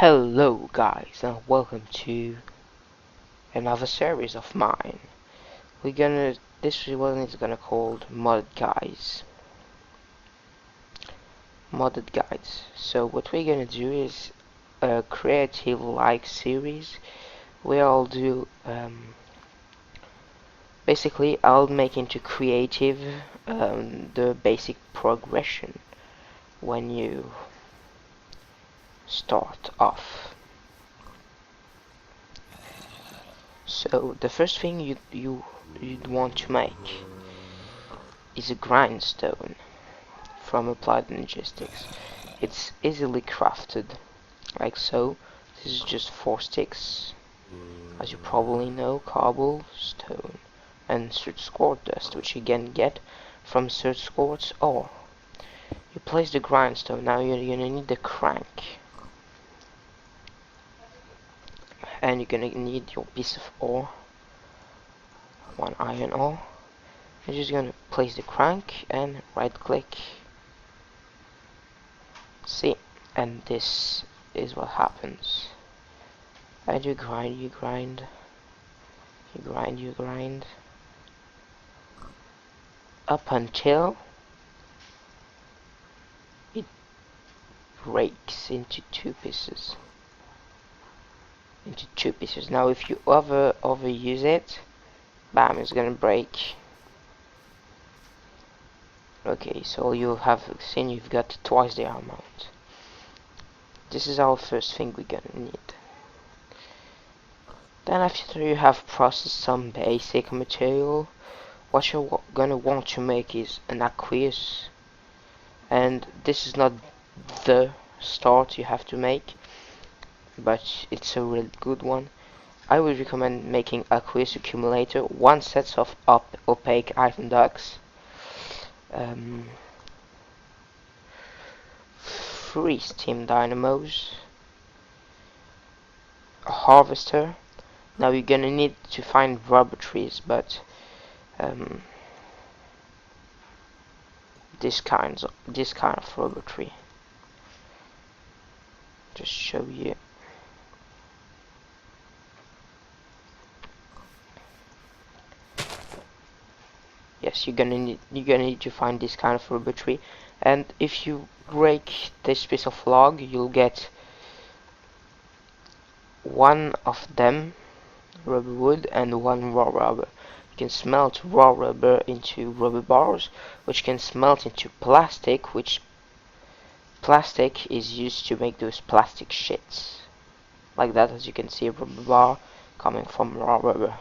Hello guys, and welcome to another series of mine. This one is gonna called Modded Guides. So what we're gonna do is a creative like series where I'll do basically I'll make into creative the basic progression when you start off. So the first thing you'd want to make is a grindstone from Applied Logistics. It's easily crafted, like so. This is just 4 sticks, as you probably know, cobblestone, and search squirt dust, which you can get from search squirts ore. You place the grindstone. Now you're gonna need the crank, and you're gonna need your piece of ore, 1 iron ore. You're just gonna place the crank and right click. See, and this is what happens. And you grind, you grind, you grind, you grind, up until it breaks into two pieces. Now, if you overuse it, bam, it's gonna break. Okay, so you have seen you've got twice the amount. This is our first thing we're gonna need. Then after you have processed some basic material, what you're gonna want to make is an aqueous, and this is not the start you have to make, but it's a really good one. I would recommend making aqueous accumulator, 1 set of opaque iron ducts, 3 steam dynamos, a harvester. Now you're gonna need to find rubber trees, but this kind of rubber tree. Just show you. Yes, you're gonna need to find this kind of rubber tree, and if you break this piece of log, you'll get 1 of them rubber wood and 1 raw rubber. You can smelt raw rubber into rubber bars, which can smelt into plastic, which plastic is used to make those plastic shits. Like that, as you can see, a rubber bar coming from raw rubber.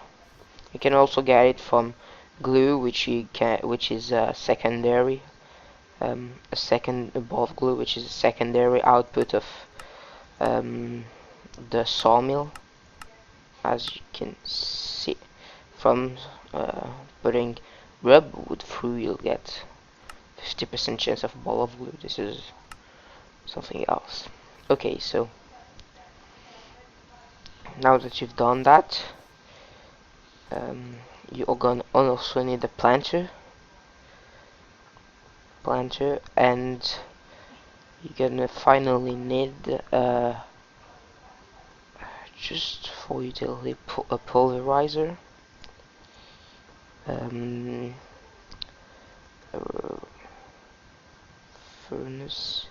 You can also get it from glue, which is a secondary, above glue, which is a secondary output of the sawmill. As you can see, from putting rubber wood through, you'll get 50% chance of a ball of glue. This is something else. Okay, so now that you've done that, you're gonna also need a planter, and you're gonna finally need just for utility a pulverizer, furnace,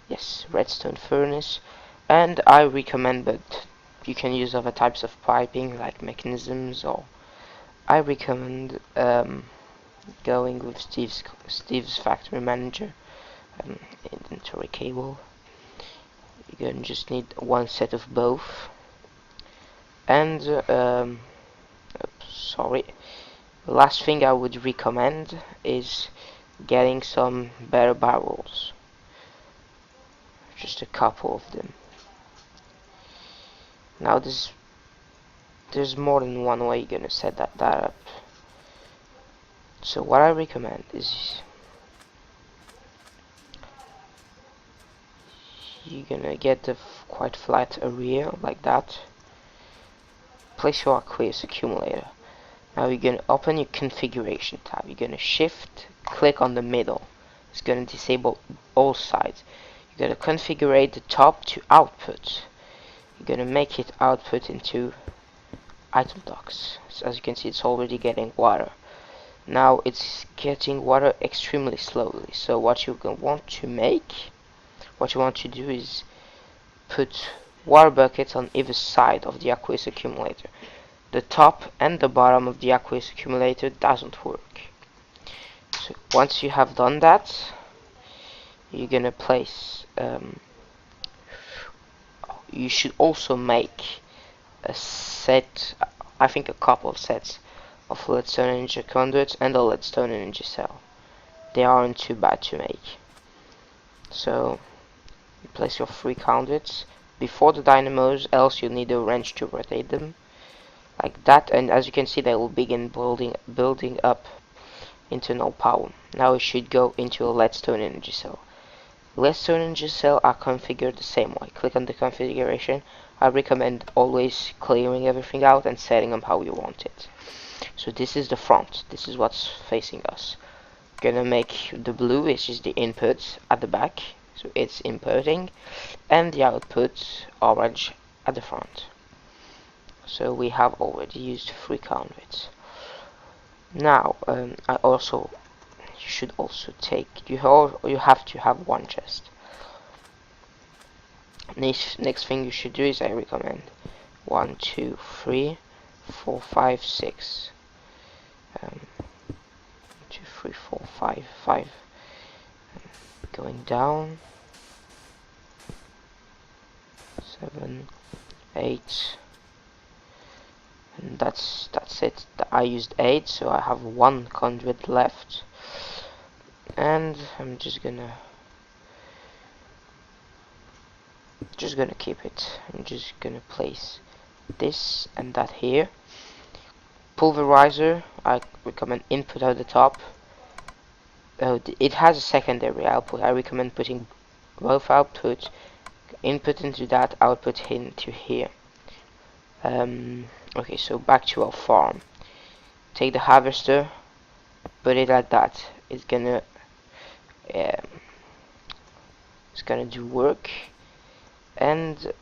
yes, redstone furnace, and I recommend, but you can use other types of piping like mechanisms, or I recommend going with Steve's factory manager, inventory cable. You're gonna just need 1 set of both, and sorry, the last thing I would recommend is getting some better barrels, just a couple of them. Now there's more than one way you're gonna set that up. So what I recommend is you're gonna get a quite flat area like that. Place your aqueous accumulator. Now you're gonna open your configuration tab. You're gonna shift click on the middle. It's gonna disable all sides. You're you're gonna configure the top to output. You're gonna make it output into item docks. So as you can see, it's already getting water. Now it's getting water extremely slowly. So what you want to do is put water buckets on either side of the aqueous accumulator. The top and the bottom of the aqueous accumulator doesn't work. So once you have done that, you're gonna place you should also make a set, I think a couple of sets of leadstone energy conduits and a leadstone energy cell. They aren't too bad to make. So you place your 3 conduits before the dynamos, else you'll need a wrench to rotate them like that, and as you can see, they will begin building up internal power. Now it should go into a leadstone energy cell. Leadstone energy cell are configured the same way. Click on the configuration. I recommend always clearing everything out and setting them how you want it. So this is the front. This is what's facing us. Gonna make the blue, which is the input, at the back, so it's inputting, and the output orange at the front. So we have already used 3 conduits. Now you should also take, you have to have 1 chest. Next thing you should do is, I recommend 1, 2, 3, 4, 5, 6. 2, 3, 4, 5, 5. Going down. 7, 8. And that's it. I used 8, so I have 1 conduit left. And I'm just gonna keep it. I'm just gonna place this and that here. Pulverizer, I recommend input at the top. It has a secondary output. I recommend putting both outputs, input into that, output into here. Okay, so back to our farm. Take the harvester, put it like that. It's gonna do work. And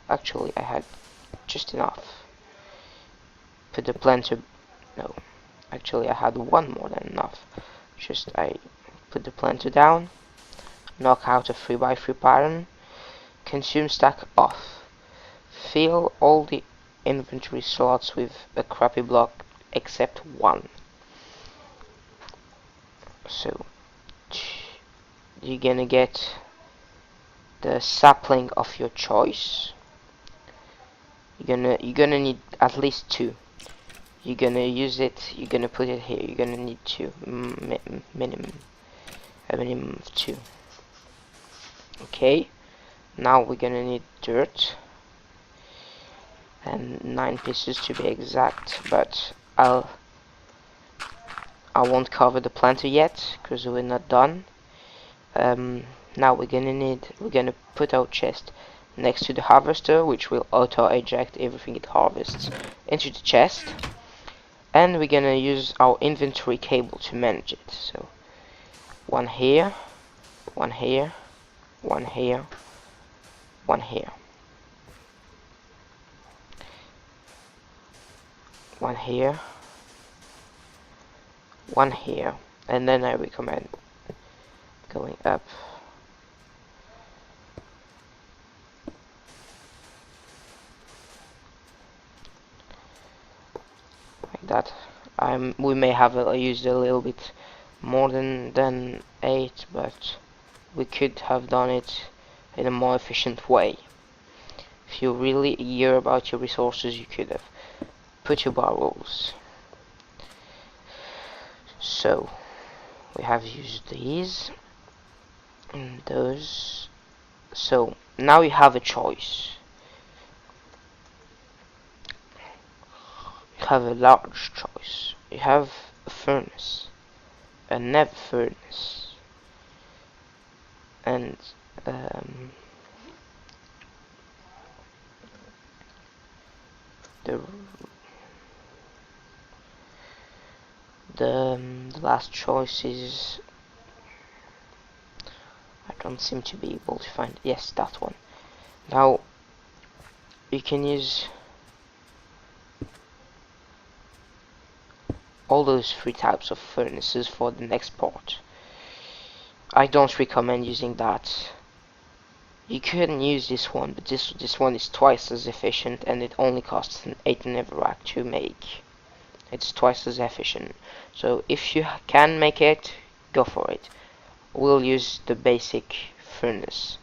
actually I had just enough. Put the planter. No, actually I had 1 more than enough. I put the planter down, knock out a 3x3 pattern, consume stack off, fill all the inventory slots with a crappy block except 1. So you're gonna get the sapling of your choice. You're gonna need at least 2. You're gonna use it. You're gonna put it here. You're gonna need 2 minimum. A minimum of 2. Okay. Now we're gonna need dirt and 9 pieces to be exact. But I won't cover the planter yet because we're not done. Now we're gonna put our chest next to the harvester, which will auto eject everything it harvests into the chest. And we're gonna use our inventory cable to manage it. So 1 here, 1 here, 1 here, 1 here, 1 here, 1 here, and then I recommend going up like that. We may have used a little bit more than 8, but we could have done it in a more efficient way. If you're really eager about your resources, you could have put your bar rolls. So we have used these and those. So now you have a choice. You have a large choice. You have a furnace, a never furnace, and the last choice is, I Don't seem to be able to find. Yes, that one. Now you can use all those three types of furnaces for the next part. I don't recommend using that. You can use this one, but this one is twice as efficient, and it only costs an 8 netherrack to make. It's twice as efficient. So if you can make it, go for it. We'll use the basic furnace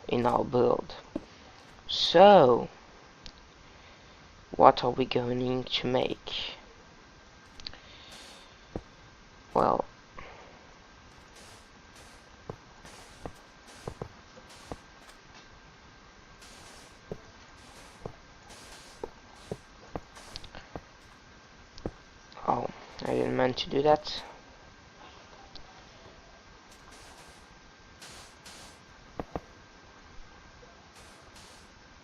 in our build. So what are we going to make? Well, oh, I didn't mean to do that.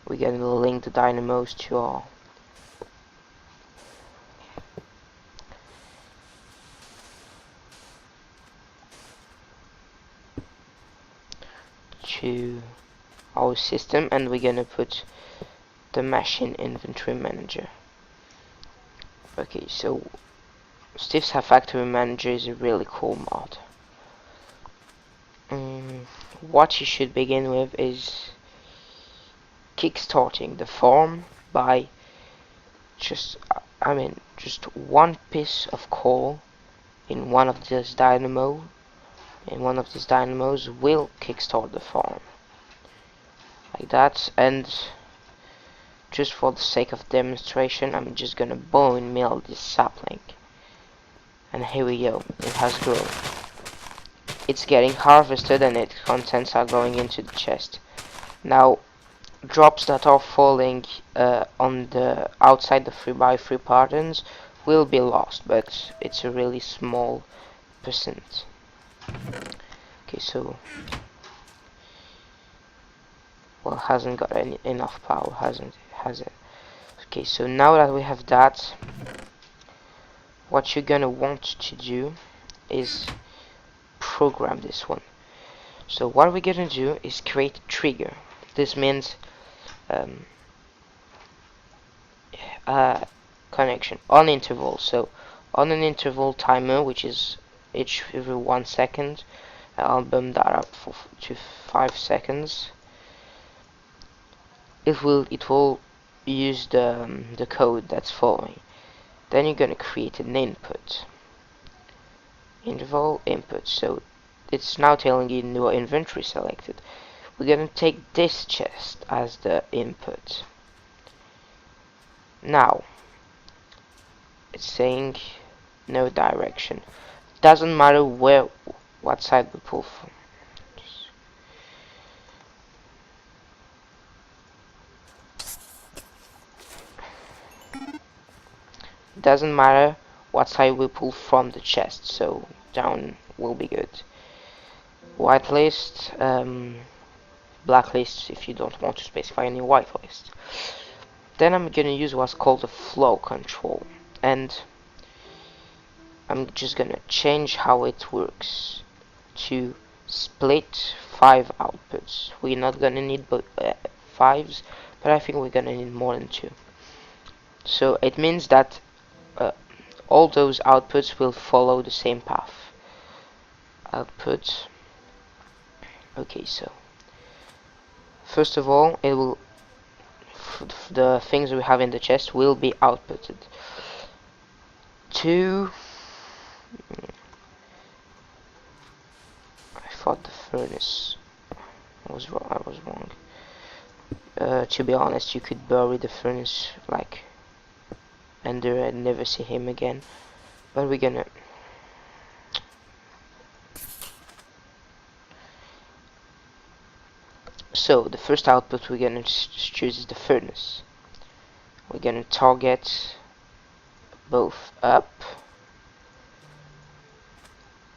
We're going to link the dynamos to our system, and we're gonna put the machine inventory manager. Okay, so Steve's Factory Manager is a really cool mod. What you should begin with is kickstarting the farm by just one piece of coal in one of these dynamos, and one of these dynamos will kickstart the farm like that. And just for the sake of demonstration, I'm just gonna bone meal this sapling, and here we go, it has grown. It's getting harvested and its contents are going into the chest. Now drops that are falling on the outside the 3x3 patterns will be lost, but it's a really small percent. Okay, so well, hasn't got enough power, has it? Okay, so now that we have that, what you're gonna want to do is program this one. So what we're gonna do is create a trigger. This means connection on interval. So on an interval timer, which is every 1 second, I'll bump that up to 5 seconds. It will use the code that's following. Then you're gonna create an input. Interval input. So it's now telling you no inventory selected. We're gonna take this chest as the input. Now it's saying no direction. Doesn't matter what side we pull from. Doesn't matter what side we pull from the chest, so down will be good. Whitelist, blacklist if you don't want to specify any whitelist. Then I'm gonna use what's called a flow control, and I'm just gonna change how it works to split 5 outputs. We're not gonna need 5s, but I think we're gonna need more than 2. So it means that all those outputs will follow the same path. Output. Okay, so first of all, it will the things we have in the chest will be outputted to. I thought the furnace was wrong. I was wrong. To be honest, you could bury the furnace like under and never see him again. But we're gonna. So the first output we're gonna choose is the furnace. We're gonna target both up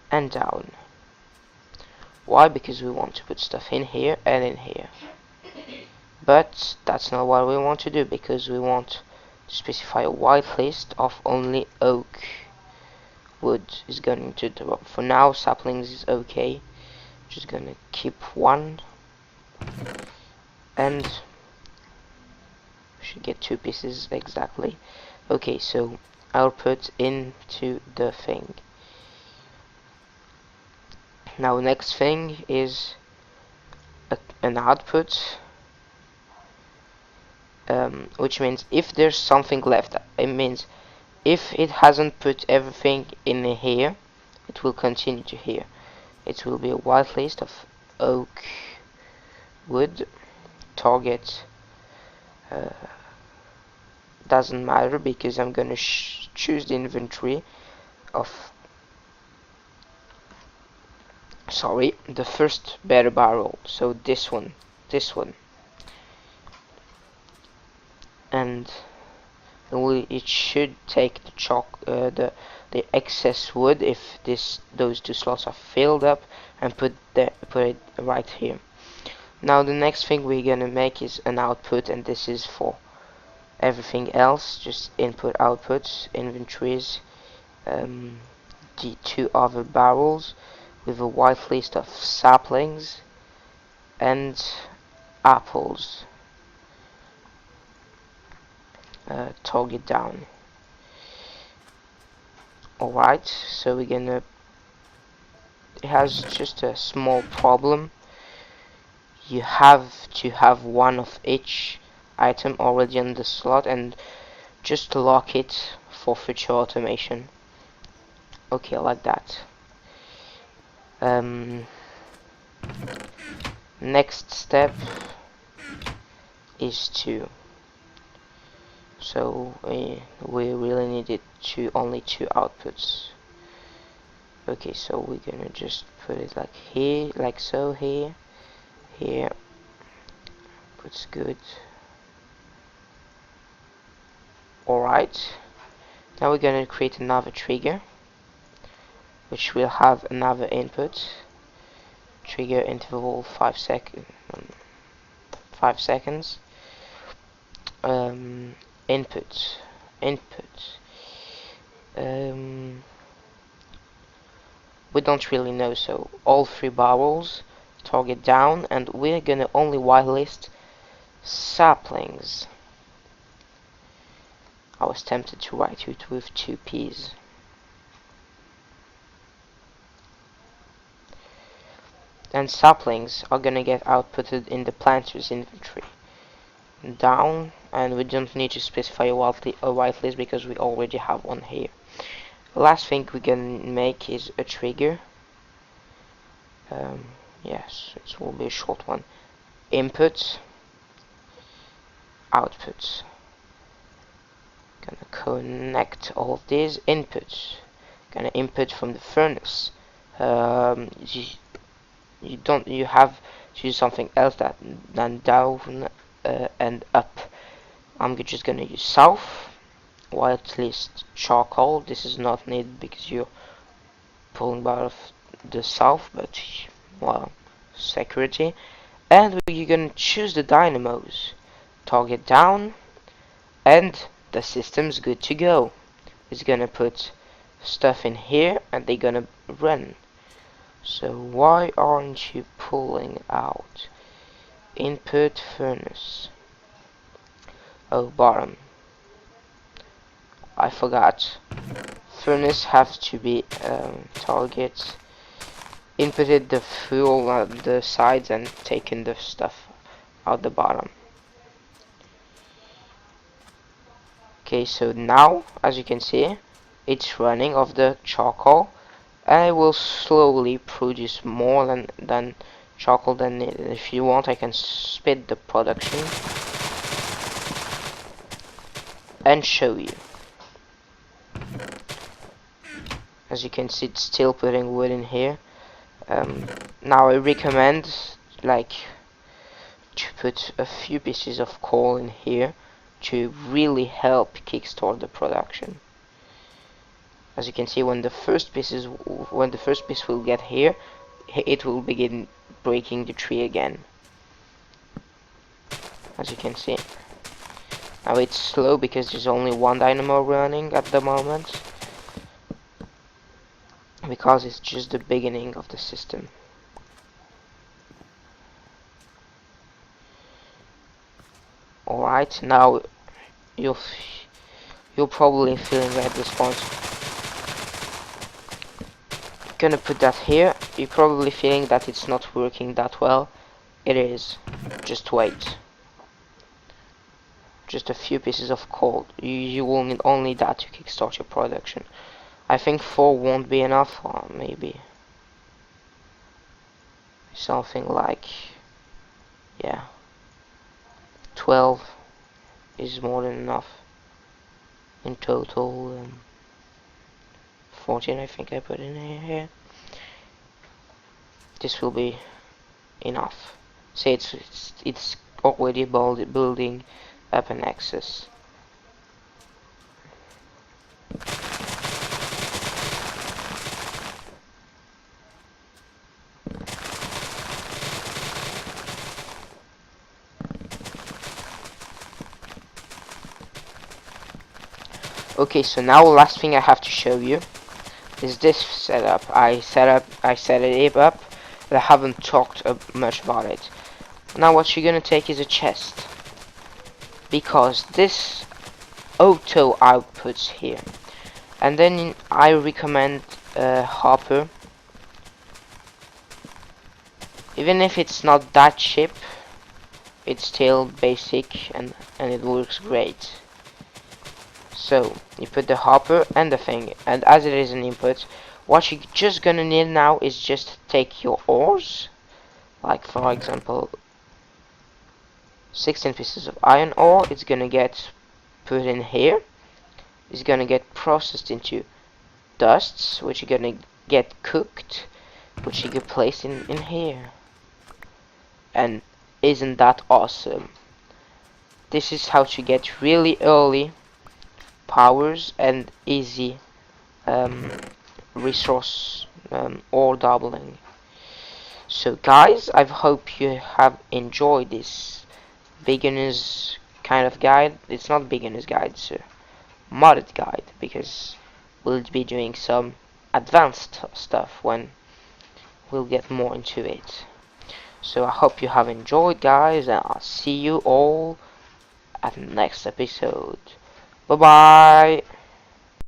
and down. Why? Because we want to put stuff in here and in here. But that's not what we want to do, because we want to specify a whitelist of only oak wood is going to drop. For now, saplings is okay. Just gonna keep one, and should get 2 pieces exactly. Okay, so I'll put into the thing. Now next thing is an output, which means if there's something left, it means if it hasn't put everything in here, it will continue to here. It will be a whitelist of oak wood. Target doesn't matter because I'm gonna choose the inventory of the first better barrel, so this one, and it should take the the excess wood if those 2 slots are filled up, and put it right here. Now the next thing we're gonna make is an output, and this is for everything else, just input outputs, inventories, the 2 other barrels with a whitelist of saplings and apples. Target down. Alright, so we're gonna, it has just a small problem. You have to have 1 of each item already on the slot, and just lock it for future automation. Okay, like that. Next step is so we really needed only 2 outputs. Okay, so we're gonna just put it like here, like so, here, puts good. Alright, now we're gonna create another trigger, which will have another input. Trigger interval 5 seconds. Input. We don't really know, so all 3 barrels, target down, and we're gonna only whitelist saplings. I was tempted to write it with 2 P's. And saplings are gonna get outputted in the planter's inventory. Down, and we don't need to specify a whitelist because we already have one here. The last thing we can make is a trigger. Yes, it will be a short one. Input, output. Gonna connect all of these inputs. Gonna input from the furnace. You have to use something else than down and up. I'm just gonna use south, whitelist charcoal. This is not needed because you're pulling out of the south, but well, security. And you're gonna choose the dynamos, target down, and the system's good to go. It's gonna put stuff in here, and they're gonna run. So why aren't you pulling out? Input furnace. Oh, bottom. I forgot. Furnace have to be target. Inputted the fuel on the sides and taken the stuff out the bottom. Okay, so now, as you can see, it's running off the charcoal, and it will slowly produce more than charcoal than needed. If you want, I can speed the production and show you. As you can see, it's still putting wood in here. Now I recommend to put a few pieces of coal in here to really help kickstart the production. As you can see, when the first piece will get here, it will begin breaking the tree again. As you can see. Now it's slow because there's only 1 dynamo running at the moment, because it's just the beginning of the system. Alright, now you'll you're probably feeling at this point. Gonna put that here. You're probably feeling that it's not working that well. It is. Just wait. Just a few pieces of code. You will need only that to kickstart your production. I think 4 won't be enough, or maybe something like, yeah, 12 is more than enough in total. 14 I think I put in here. This will be enough. See, it's already building up an axis. Okay, so now last thing I have to show you is this setup. I set it up, but I haven't talked much about it. Now what you're gonna take is a chest, because this auto outputs here, and then I recommend a hopper, even if it's not that cheap. It's still basic and it works great. So you put the hopper and the thing, and as it is an input, what you're just gonna need now is just take your ores, like for example 16 pieces of iron ore. It's gonna get put in here. It's gonna get processed into dusts, which are gonna get cooked, which you can place in here. And isn't that awesome? This is how to get really early powers and easy resource ore doubling. So guys, I hope you have enjoyed this beginner's kind of guide. It's not beginner's guide, it's a modded guide, because we'll be doing some advanced stuff when we'll get more into it. So I hope you have enjoyed, guys, and I'll see you all at the next episode. Bye bye.